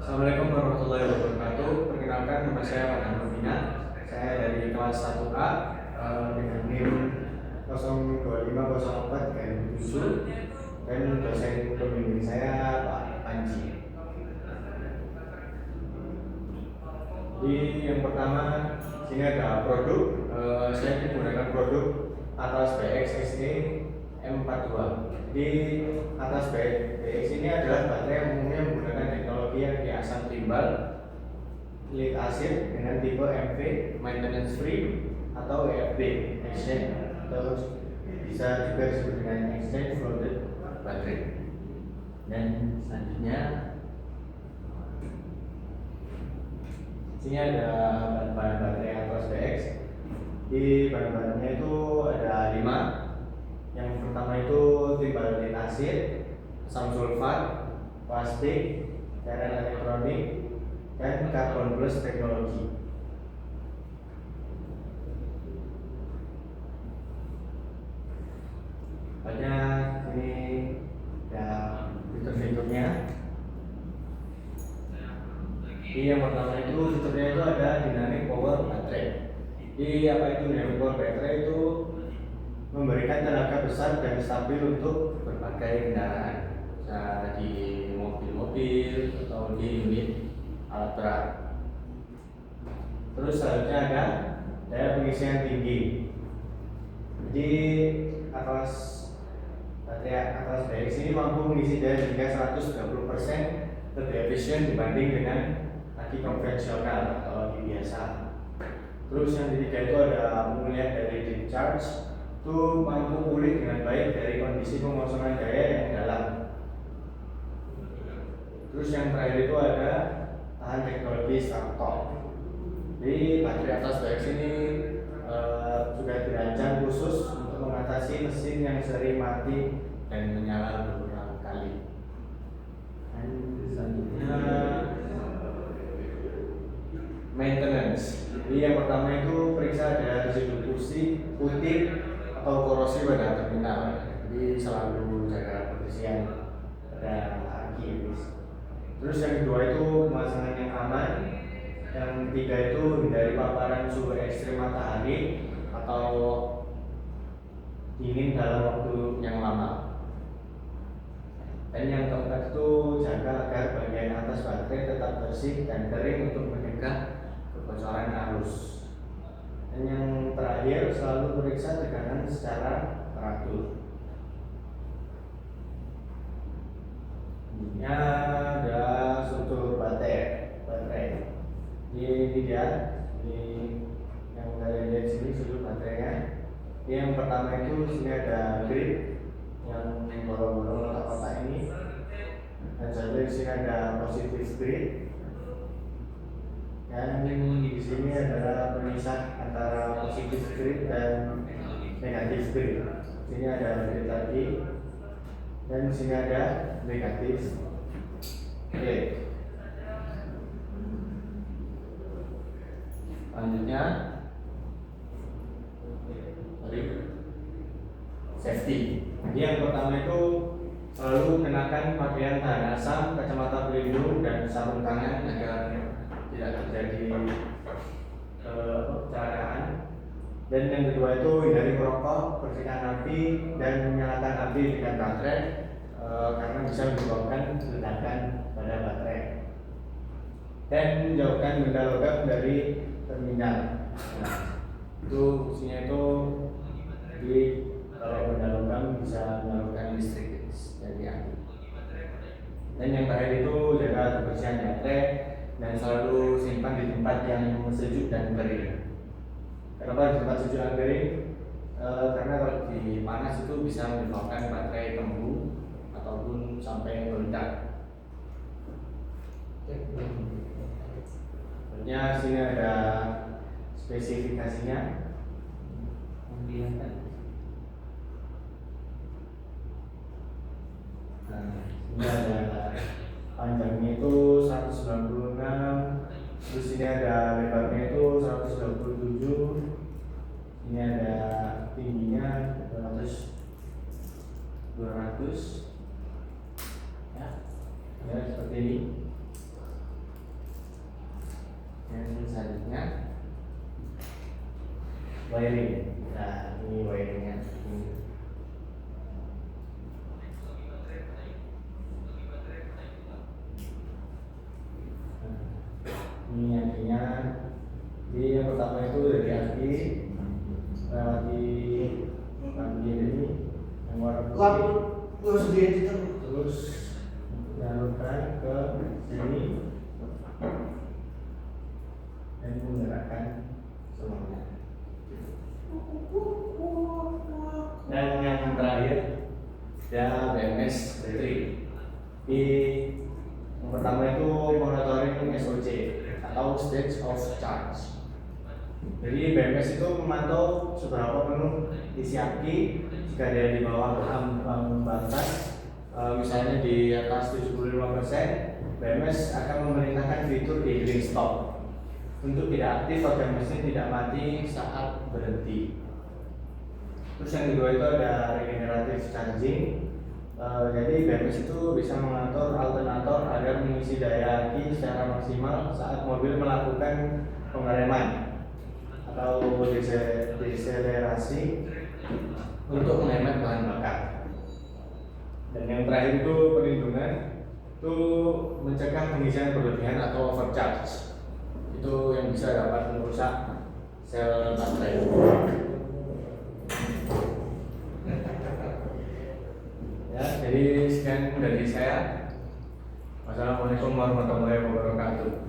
Assalamualaikum warahmatullahi wabarakatuh. Perkenalkan, nama saya Farhan Rubina. Saya dari kelas 1A dengan NIM 02504-7 dan dosen pembimbing saya Pak Panji. Jadi yang pertama, sini ada produk. Saya menggunakan produk Atlas BX SE M42. Di Atlas BX ini adalah baterai yang umumnya menggunakan teknologi yang asam timbal, lead acid dengan tipe MV, maintenance free, atau EFB, exchange, atau bisa juga disebut dengan exchange flooded baterai. Dan selanjutnya sini ada bahan baterai Atlas BX. Di bahan-bahannya itu ada 5. Yang pertama itu timbal lead acid, asam sulfat, plastik, cairan elektronik, dan karbon plus teknologi. Banyak ini ya fitur-fiturnya. Yang pertama itu fiturnya itu ada dynamic power baterai. Jadi apa itu dynamic power baterai? Itu memberikan tenaga besar dan stabil untuk berbagai kendaraan, bisa di mobil-mobil atau di unit alat berat. Terus selanjutnya ada daya pengisian tinggi. Jadi Atlas BX ini mampu mengisi daya hingga 130% lebih efisien dibanding dengan aki konvensional atau aki biasa. Terus yang ketiga itu ada pemulihan dari discharge, itu mampu pulih dengan baik dari kondisi pengosongan daya yang dalam. Terus yang terakhir itu ada tahan teknologi start-stop. Jadi baterai Atlas BX ini juga dirancang khusus untuk mengatasi mesin yang sering mati dan menyala berulang kali. Dan selanjutnya maintenance. Jadi yang pertama itu periksa ada residu putih atau korosi pada terminal. Jadi selalu jaga kebersihan pada aki. Terus yang kedua itu pemasangan yang aman. Yang ketiga itu hindari paparan suhu ekstrim matahari atau dingin dalam waktu yang lama. Dan yang keempat itu jaga agar bagian atas baterai tetap bersih dan kering untuk mencegah kebocoran arus. Dan yang terakhir, selalu periksa tegangan secara teratur. Ini ada struktur baterai. Ini dia, ini yang kalian lihat sini struktur baterainya. Yang pertama itu sini ada grid yang bolong-bolong kotak ini, dan satu di sini ada positif grid. Dan di sini adalah pemisah antara positif grid dan negatif grid. Sini ada grid tadi, dan sini ada negatif grid. Selanjutnya, safety. Yang pertama itu selalu kenakan pakaian tahan asam, kacamata pelindung, dan sarung tangan agar tidak terjadi kecelakaan. Dan yang kedua itu hindari merokok, bersihkan api, dan menyalakan api dengan baterai karena bisa menyebabkan ledakan pada baterai. Dan jauhkan benda logam dari terminal. Nah, itu fungsinya itu jadi kalau benda logam bisa menyalurkan listrik dari api. Dan yang terakhir itu jaga kebersihan baterai dan selalu simpan di tempat yang sejuk dan kering. Kenapa di tempat sejuk dan kering? Karena kalau di panas itu bisa menyebabkan baterai tembung ataupun sampai meledak. Sebenarnya sini ada spesifikasinya. Kemudian ini ada panjangnya itu 196, terus ini ada lebarnya itu 127, ini ada tingginya 200 ya seperti ini. wiring. Nah, ini wiringnya. Ini akinya. Jadi yang pertama itu dari aki lewati lampu ini yang warna putih, terus nyalurkan ke sini dan menggerakkan semuanya. Dan yang terakhir ya BMS battery. Di yang pertama itu monitoring SOC atau stage of charge. Jadi BMS itu memantau seberapa penuh isi aki. Jika dia di bawah ambang batas, misalnya di atas 75%, BMS akan memerintahkan fitur idling stop untuk tidak aktif agar mesin tidak mati saat berhenti. Terus yang kedua itu ada regenerative charging. Jadi BMS itu bisa mengatur alternator agar mengisi daya aki secara maksimal saat mobil melakukan pengereman atau deselerasi untuk menghemat bahan bakar. Dan yang terakhir itu perlindungan, itu mencegah pengisian berlebihan atau overcharge. Itu yang bisa dapat merusak sel baterai. Ya, jadi sekian dari saya. Wassalamualaikum warahmatullahi wabarakatuh.